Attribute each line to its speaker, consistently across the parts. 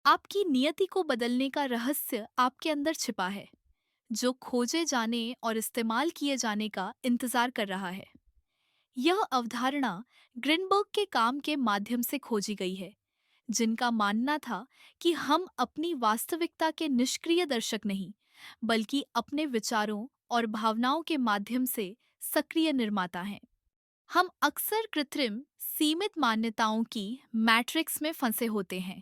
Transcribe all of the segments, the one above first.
Speaker 1: आपकी नियति को बदलने का रहस्य आपके अंदर छिपा है, जो खोजे जाने और इस्तेमाल किए जाने का इंतजार कर रहा है। यह अवधारणा ग्रिनबर्ग के काम के माध्यम से खोजी गई है, जिनका मानना था कि हम अपनी वास्तविकता के निष्क्रिय दर्शक नहीं, बल्कि अपने विचारों और भावनाओं के माध्यम से सक्रिय निर्माता हैं। हम अक्सर कृत्रिम, सीमित मान्यताओं की मैट्रिक्स में फंसे होते हैं।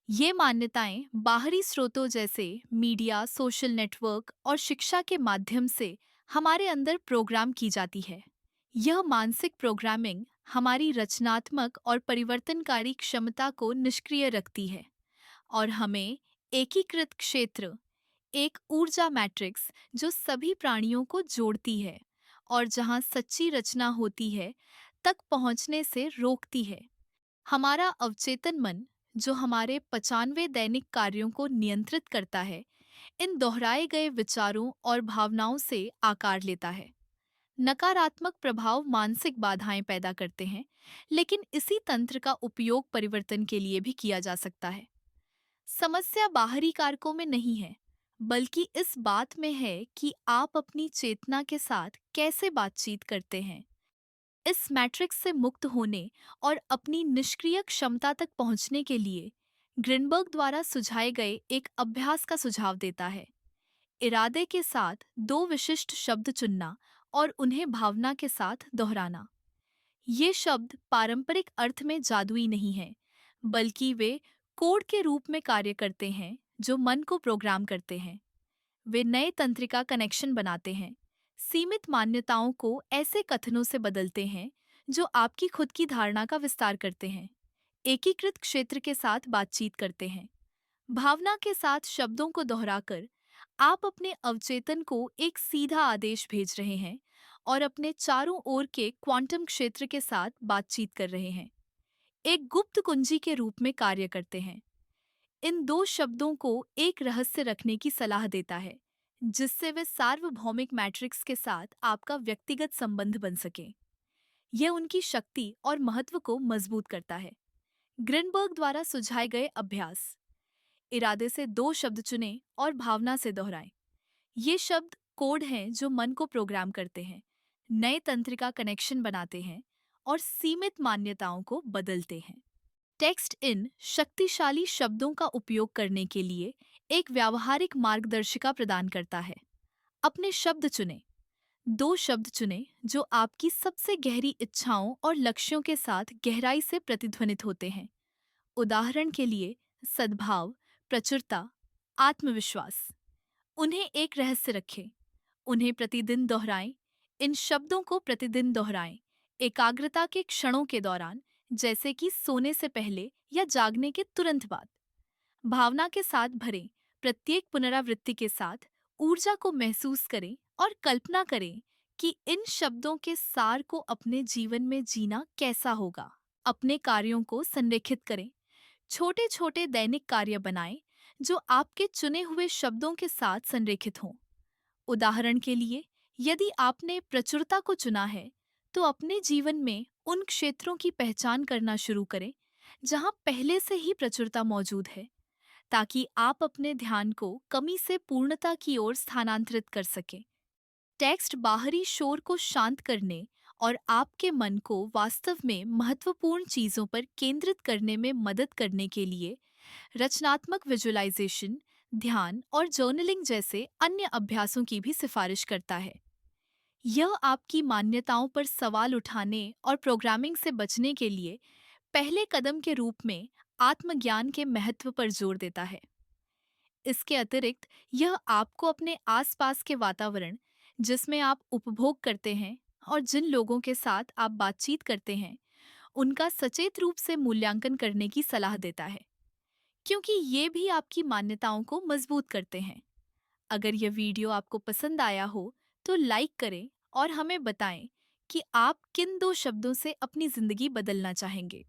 Speaker 1: ये मान्यताएं बाहरी स्रोतों जैसे मीडिया, सोशल नेटवर्क और शिक्षा के माध्यम से हमारे अंदर प्रोग्राम की जाती है। यह मानसिक प्रोग्रामिंग हमारी रचनात्मक और परिवर्तनकारी क्षमता को निष्क्रिय रखती है और हमें एकीकृत क्षेत्र, एक ऊर्जा मैट्रिक्स जो सभी प्राणियों को जोड़ती है और जहां सच्ची रचना होती है, तक पहुंचने से रोकती है। हमारा अवचेतन मन, जो हमारे 95 दैनिक कार्यों को नियंत्रित करता है, इन दोहराए गए विचारों और भावनाओं से आकार लेता है। नकारात्मक प्रभाव मानसिक बाधाएं पैदा करते हैं, लेकिन इसी तंत्र का उपयोग परिवर्तन के लिए भी किया जा सकता है। समस्या बाहरी कारकों में नहीं है, बल्कि इस बात में है कि आप अपनी चेतना के साथ कैसे बातचीत करते हैं। इस मैट्रिक्स से मुक्त होने और अपनी निष्क्रिय क्षमता तक पहुंचने के लिए ग्रिनबर्ग द्वारा सुझाए गए एक अभ्यास का सुझाव देता है। इरादे के साथ दो विशिष्ट शब्द चुनना और उन्हें भावना के साथ दोहराना। ये शब्द पारंपरिक अर्थ में जादुई नहीं हैं, बल्कि वे कोड के रूप में कार्य करते हैं जो मन को प्रोग्राम करते हैं। वे नए तंत्रिका कनेक्शन बनाते हैं, सीमित मान्यताओं को ऐसे कथनों से बदलते हैं जो आपकी खुद की धारणा का विस्तार करते हैं, एकीकृत क्षेत्र के साथ बातचीत करते हैं। भावना के साथ शब्दों को दोहराकर आप अपने अवचेतन को एक सीधा आदेश भेज रहे हैं और अपने चारों ओर के क्वांटम क्षेत्र के साथ बातचीत कर रहे हैं, एक गुप्त कुंजी के रूप में कार्य करते हैं। इन दो शब्दों को एक रहस्य रखने की सलाह देता है, जिससे वे सार्वभौमिक मैट्रिक्स के साथ आपका व्यक्तिगत संबंध बन सके। यह उनकी शक्ति और महत्व को मजबूत करता है। ग्रिनबर्ग द्वारा सुझाए गए अभ्यास: इरादे से दो शब्द चुनें और भावना से दोहराएं। ये शब्द कोड हैं जो मन को प्रोग्राम करते हैं, नए तंत्रिका कनेक्शन बनाते हैं और सीमित मान्यताओं को बदलते हैं। टेक्स्ट इन शक्तिशाली शब्दों का उपयोग करने के लिए एक व्यावहारिक मार्गदर्शिका प्रदान करता है। अपने शब्द चुनें। दो शब्द चुनें जो आपकी सबसे गहरी इच्छाओं और लक्ष्यों के साथ गहराई से प्रतिध्वनित होते हैं। उदाहरण के लिए, सद्भाव, प्रचुरता, आत्मविश्वास। उन्हें एक रहस्य रखें। उन्हें प्रतिदिन दोहराएं। इन शब्दों को प्रतिदिन दोहराएं, एकाग्रता के क्षणों के दौरान, जैसे कि सोने से पहले या जागने के तुरंत बाद। भावना के साथ भरें। प्रत्येक पुनरावृत्ति के साथ ऊर्जा को महसूस करें और कल्पना करें कि इन शब्दों के सार को अपने जीवन में जीना कैसा होगा। अपने कार्यों को संरेखित करें। छोटे छोटे दैनिक कार्य बनाएं जो आपके चुने हुए शब्दों के साथ संरेखित हों। उदाहरण के लिए, यदि आपने प्रचुरता को चुना है, तो अपने जीवन में उन क्षेत्रों की पहचान करना शुरू करें जहां पहले से ही प्रचुरता मौजूद है, ताकि आप अपने ध्यान को कमी से पूर्णता की ओर स्थानांतरित कर सकें। टेक्स्ट बाहरी शोर को शांत करने और आपके मन को वास्तव में महत्वपूर्ण चीजों पर केंद्रित करने में मदद करने के लिए रचनात्मक विजुअलाइजेशन, ध्यान और जर्नलिंग जैसे अन्य अभ्यासों की भी सिफारिश करता है। यह आपकी मान्यताओं पर सवाल उठाने और प्रोग्रामिंग से बचने के लिए पहले कदम के रूप में आत्मज्ञान के महत्व पर जोर देता है। इसके अतिरिक्त यह आपको अपने आसपास के वातावरण, जिसमें आप उपभोग करते हैं और जिन लोगों के साथ आप बातचीत करते हैं, उनका सचेत रूप से मूल्यांकन करने की सलाह देता है, क्योंकि ये भी आपकी मान्यताओं को मजबूत करते हैं। अगर यह वीडियो आपको पसंद आया हो, तो लाइक करें और हमें बताएं कि आप किन दो शब्दों से अपनी जिंदगी बदलना चाहेंगे।